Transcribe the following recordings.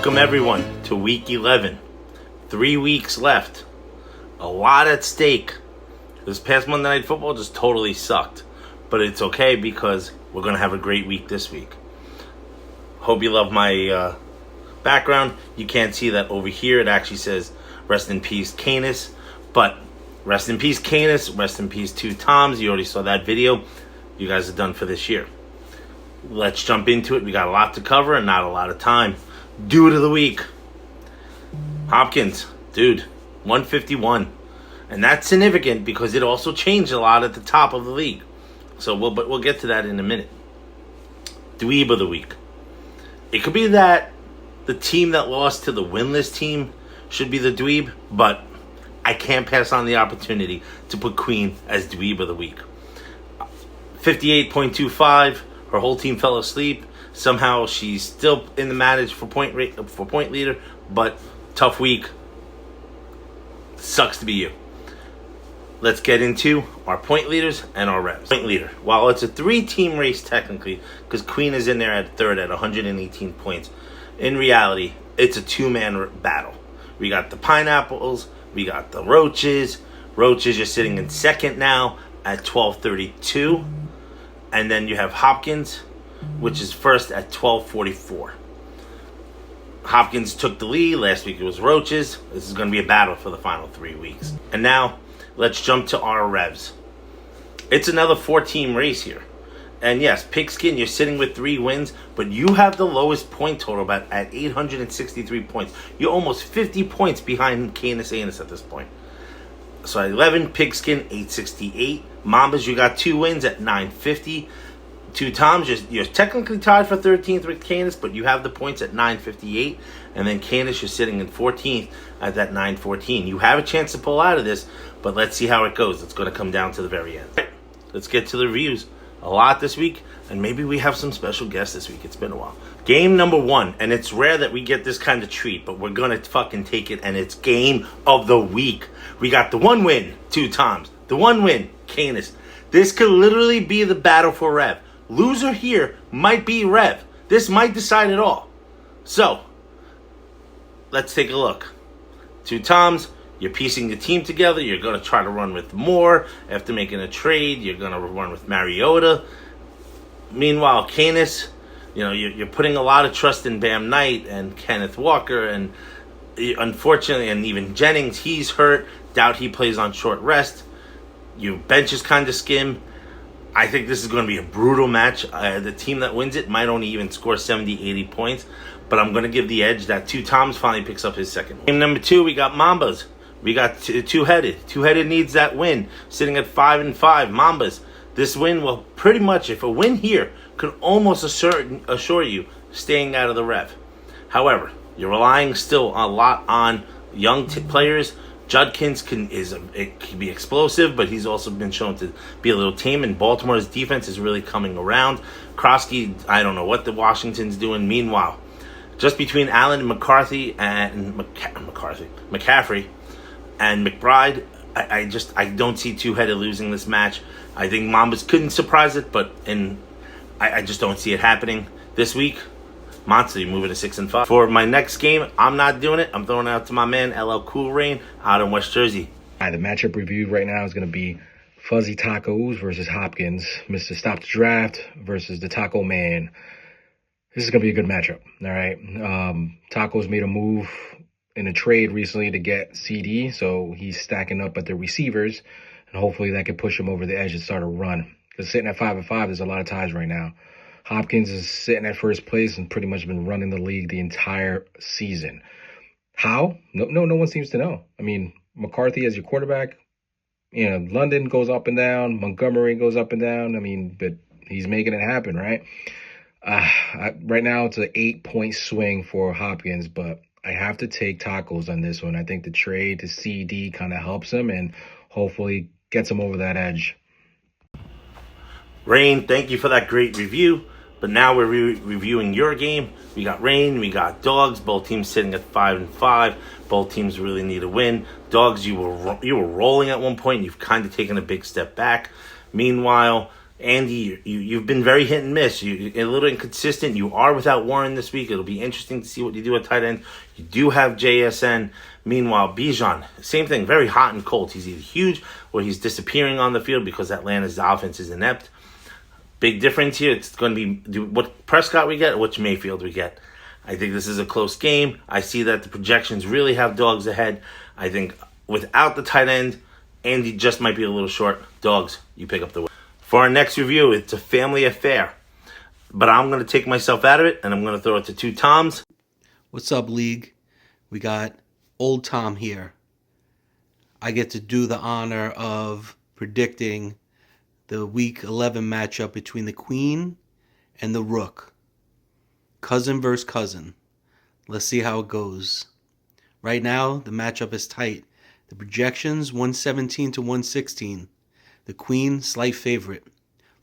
Welcome everyone to week 11. 3 weeks left. A lot at stake. This past Monday Night Football just totally sucked. But it's okay because we're going to have a great week this week. Hope you love my background. You can't see that over here. It actually says rest in peace Canis. But rest in peace Canis. Rest in peace Two Toms. You already saw that video. You guys are done for this year. Let's jump into it. We got a lot to cover and not a lot of time. Dude of the week. Hopkins. Dude. 151. And that's significant because it also changed a lot at the top of the league. So we'll get to that in a minute. Dweeb of the week. It could be that the team that lost to the winless team should be the dweeb, but I can't pass on the opportunity to put Queen as dweeb of the week. 58.25. Her whole team fell asleep. Somehow she's still in the manage for point leader, but tough week. Sucks to be you. Let's get into our point leaders and our reps. Point leader. While it's a 3-team race technically, because Queen is in there at third at 118 points, in reality, it's a 2-man battle. We got the Pineapples, we got the Roaches. Roaches are sitting in second now at 1232. And then you have Hopkins, which is first at 1244. Hopkins took the lead. Last week it was Roaches. This is going to be a battle for the final 3 weeks. And now, let's jump to our revs. It's another 4-team race here. And yes, Pigskin, you're sitting with 3 wins, but you have the lowest point total at 863 points. You're almost 50 points behind Canis Anus at this point. So at 11, Pigskin, 868. Mambas, you got 2 wins at 950. Two Toms, you're technically tied for 13th with Canis, but you have the points at 958. And then Canis, you're sitting in 14th at that 914. You have a chance to pull out of this, but let's see how it goes. It's going to come down to the very end. Let's get to the reviews. A lot this week, and maybe we have some special guests this week. It's been a while. Game number 1, and it's rare that we get this kind of treat, but we're going to fucking take it, and it's game of the week. We got the 1 win, Two Toms. The 1 win, Canis. This could literally be the battle for Rev. Loser here might be Rev. This might decide it all. So, let's take a look. Two Toms, you're piecing the team together. You're going to try to run with Moore. After making a trade, you're going to run with Mariota. Meanwhile, Canis, you're putting a lot of trust in Bam Knight and Kenneth Walker. And unfortunately, and even Jennings, he's hurt. Doubt he plays on short rest. Your bench is kind of skim. I think this is going to be a brutal match. The team that wins it might only even score 70, 80 points. But I'm going to give the edge that Two Toms finally picks up his second win. Game number 2, we got Mambas. We got Two-Headed. Two-Headed needs that win. Sitting at 5-5. Mambas. This win will pretty much, if a win here, could almost assure you staying out of the Rev. However, you're relying still a lot on young players. Judkins can be explosive, but he's also been shown to be a little tame, and Baltimore's defense is really coming around. Krosky, I don't know what the Washington's doing. Meanwhile, just between Allen and McCaffrey and McBride, I don't see Two-Headed losing this match. I think Mambas couldn't surprise it, but I just don't see it happening this week. Monster, you moving to 6-5. For my next game, I'm not doing it. I'm throwing it out to my man, LL Cool Rain, out in West Jersey. All right, the matchup review right now is going to be Fuzzy Tacos versus Hopkins. Mr. Stop the Draft versus the Taco Man. This is going to be a good matchup, all right? Tacos made a move in a trade recently to get CD, so he's stacking up at the receivers, and hopefully that can push him over the edge and start a run. Because sitting at 5-5, there's a lot of ties right now. Hopkins is sitting at first place and pretty much been running the league the entire season. How? No one seems to know. I mean, McCarthy as your quarterback, London goes up and down, Montgomery goes up and down. I mean, but he's making it happen, right? Right now it's an 8-point swing for Hopkins, but I have to take Tacos on this one. I think the trade to CD kind of helps him and hopefully gets him over that edge. Rain, thank you for that great review. But now we're reviewing your game. We got Rain, we got Dogs. Both teams sitting at 5-5. Both teams really need a win. Dogs, you were rolling at one point. You've kind of taken a big step back. Meanwhile, Andy, you've been very hit and miss. You're a little inconsistent. You are without Warren this week. It'll be interesting to see what you do at tight end. You do have JSN. Meanwhile, Bijan, same thing, very hot and cold. He's either huge or he's disappearing on the field because Atlanta's offense is inept. Big difference here. It's going to be what Prescott we get or which Mayfield we get. I think this is a close game. I see that the projections really have dogs ahead. I think without the tight end, Andy just might be a little short. Dogs, you pick up the win. For our next review, it's a family affair. But I'm going to take myself out of it, and I'm going to throw it to two Toms. What's up, League? We got old Tom here. I get to do the honor of predicting the Week 11 matchup between the Queen and the Rook. Cousin versus cousin. Let's see how it goes. Right now, the matchup is tight. The projections, 117 to 116. The Queen, slight favorite.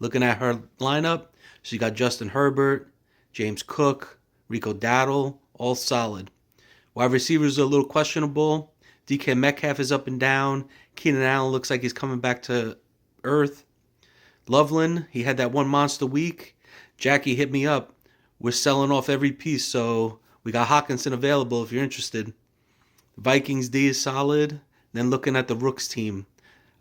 Looking at her lineup, she got Justin Herbert, James Cook, Rico Dowdle, all solid. Wide receivers are a little questionable. DK Metcalf is up and down. Keenan Allen looks like he's coming back to earth. Loveland, he had that one monster week. Jackie hit me up. We're selling off every piece, so we got Hawkinson available if you're interested. The Vikings D is solid. Then looking at the Rooks team.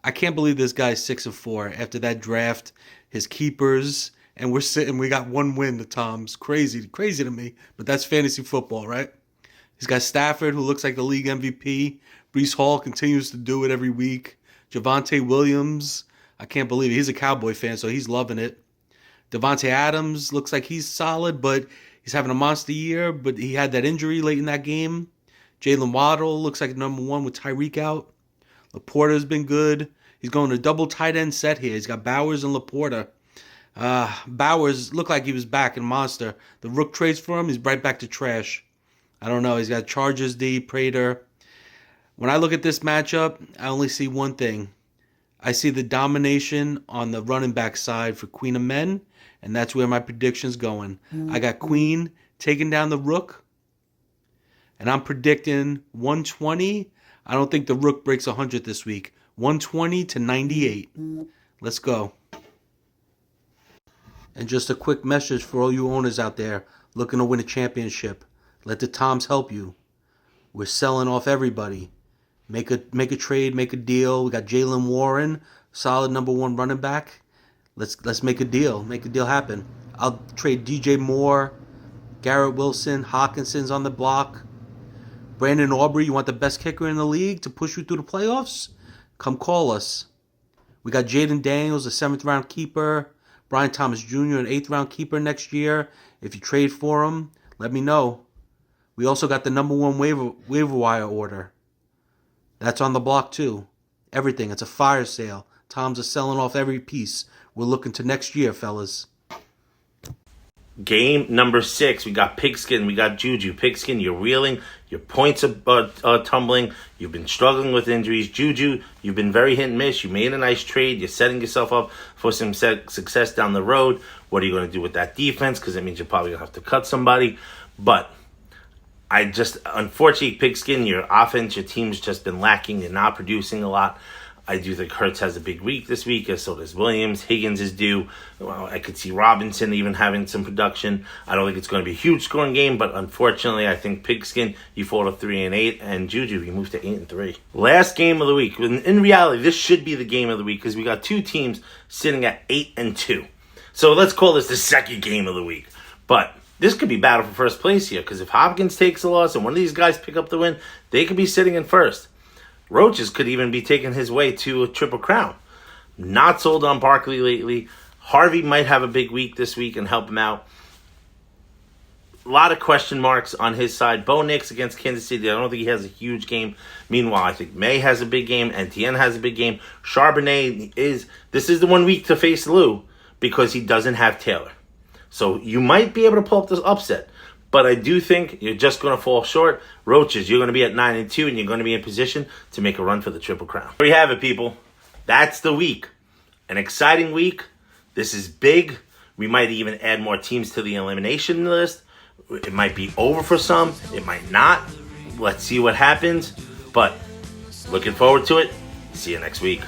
I can't believe this guy's 6-4 after that draft. His keepers, and we got one win to Tom's. Crazy to me, but that's fantasy football, right? He's got Stafford, who looks like the league MVP. Breece Hall continues to do it every week. Javonte Williams, I can't believe it. He's a Cowboy fan, so he's loving it. Devontae Adams looks like he's solid, but he's having a monster year, but he had that injury late in that game. Jalen Waddle looks like number one with Tyreek out. Laporta's been good. He's going to double tight end set here. He's got Bowers and Laporta. Bowers looked like he was back in monster. The Rook trades for him. He's right back to trash. I don't know. He's got Chargers D, Prater. When I look at this matchup, I only see one thing. I see the domination on the running back side for Queen of Men, and that's where my prediction's going. I got Queen taking down the Rook, and I'm predicting 120. I don't think the Rook breaks 100 this week. 120 to 98. Let's go. And just a quick message for all you owners out there looking to win a championship. Let the Toms help you. We're selling off everybody. Make a trade, make a deal. We got Jaylen Warren, solid number one running back. Let's make a deal. Make a deal happen. I'll trade DJ Moore, Garrett Wilson, Hawkinson's on the block. Brandon Aubrey, you want the best kicker in the league to push you through the playoffs? Come call us. We got Jaden Daniels, a 7th round keeper. Brian Thomas Jr., an 8th round keeper next year. If you trade for him, let me know. We also got the number one waiver wire order. That's on the block too. Everything. It's a fire sale. Toms are selling off every piece. We're looking to next year, fellas. Game number 6, we got Pigskin, we got Juju. Pigskin, you're reeling, your points are tumbling, you've been struggling with injuries. Juju, you've been very hit and miss. You made a nice trade, you're setting yourself up for some success down the road. What are you going to do with that defense? Because it means you're probably going to have to cut somebody. But unfortunately, Pigskin, your offense, your team's just been lacking. You're not producing a lot. I do think Hurts has a big week this week, as so does Williams. Higgins is due. Well, I could see Robinson even having some production. I don't think it's going to be a huge scoring game, but unfortunately, I think Pigskin, you fall to 3-8, and Juju, you move to 8-3. Last game of the week. In reality, this should be the game of the week because we got two teams sitting at 8-2. So let's call this the second game of the week. But this could be battle for first place here because if Hopkins takes a loss and one of these guys pick up the win, they could be sitting in first. Roaches could even be taking his way to a triple crown. Not sold on Barkley lately. Harvey might have a big week this week and help him out. A lot of question marks on his side. Bo Nix against Kansas City. I don't think he has a huge game. Meanwhile, I think May has a big game. Etienne has a big game. Charbonnet this is the 1 week to face Lou because he doesn't have Taylor. So you might be able to pull up this upset. But I do think you're just going to fall short. Roaches, you're going to be at 9-2, and you're going to be in position to make a run for the Triple Crown. There you have it, people. That's the week. An exciting week. This is big. We might even add more teams to the elimination list. It might be over for some. It might not. Let's see what happens. But looking forward to it. See you next week.